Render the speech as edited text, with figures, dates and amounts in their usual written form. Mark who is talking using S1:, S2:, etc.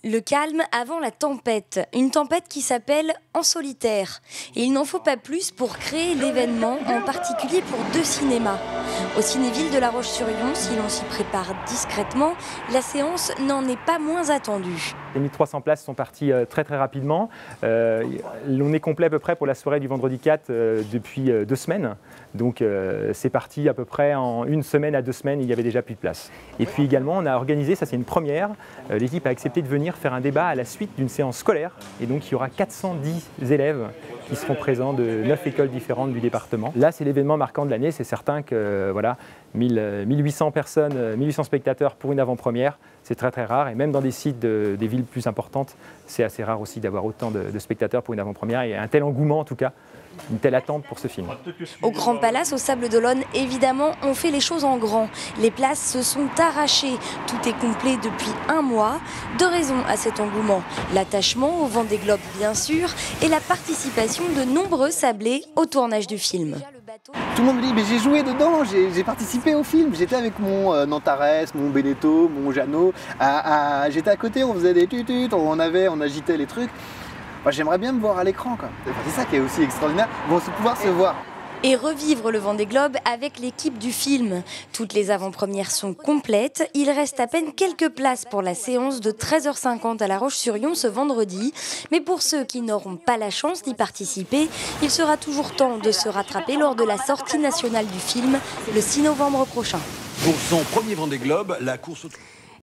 S1: Le calme avant la tempête, une tempête qui s'appelle En solitaire. Et il n'en faut pas plus pour créer l'événement, en particulier pour 2 cinémas. Au Cinéville de La Roche-sur-Yon, si l'on s'y prépare discrètement, la séance n'en est pas moins attendue.
S2: Les 1300 places sont parties très rapidement. On est complet à peu près pour la soirée du vendredi 4 depuis 2 semaines. Donc c'est parti à peu près en 1 semaine à 2 semaines, il y avait déjà plus de place. Et puis également, on a organisé, ça c'est une première, l'équipe a accepté de venir faire un débat à la suite d'une séance scolaire. Et donc il y aura 410 élèves qui seront présents de 9 écoles différentes du département. Là, c'est l'événement marquant de l'année, c'est certain que voilà, 1800 personnes, 1800 spectateurs pour une avant-première, c'est très rare. Et même dans des sites des villes plus importantes, c'est assez rare aussi d'avoir autant de spectateurs pour une avant-première. Et un tel engouement en tout cas, une telle attente pour ce film.
S1: Au Grand Palace, au Sables d'Olonne, évidemment, on fait les choses en grand. Les places se sont arrachées. Tout est complet depuis 1 mois. 2 raisons à cet engouement. L'attachement au Vendée Globe, bien sûr, et la participation de nombreux sablés au tournage du film.
S3: Tout le monde me dit, mais j'ai joué dedans, j'ai participé au film. J'étais avec mon Antares, mon Beneteau, mon Jeannot. J'étais à côté, on faisait des tututes, on agitait les trucs. Moi, j'aimerais bien me voir à l'écran, quoi. C'est ça qui est aussi extraordinaire, pouvoir se voir.
S1: Et revivre le Vendée Globe avec l'équipe du film. Toutes les avant-premières sont complètes. Il reste à peine quelques places pour la séance de 13h50 à La Roche-sur-Yon ce vendredi. Mais pour ceux qui n'auront pas la chance d'y participer, il sera toujours temps de se rattraper lors de la sortie nationale du film le 6 novembre prochain.
S4: Pour son premier Vendée Globe, la course au...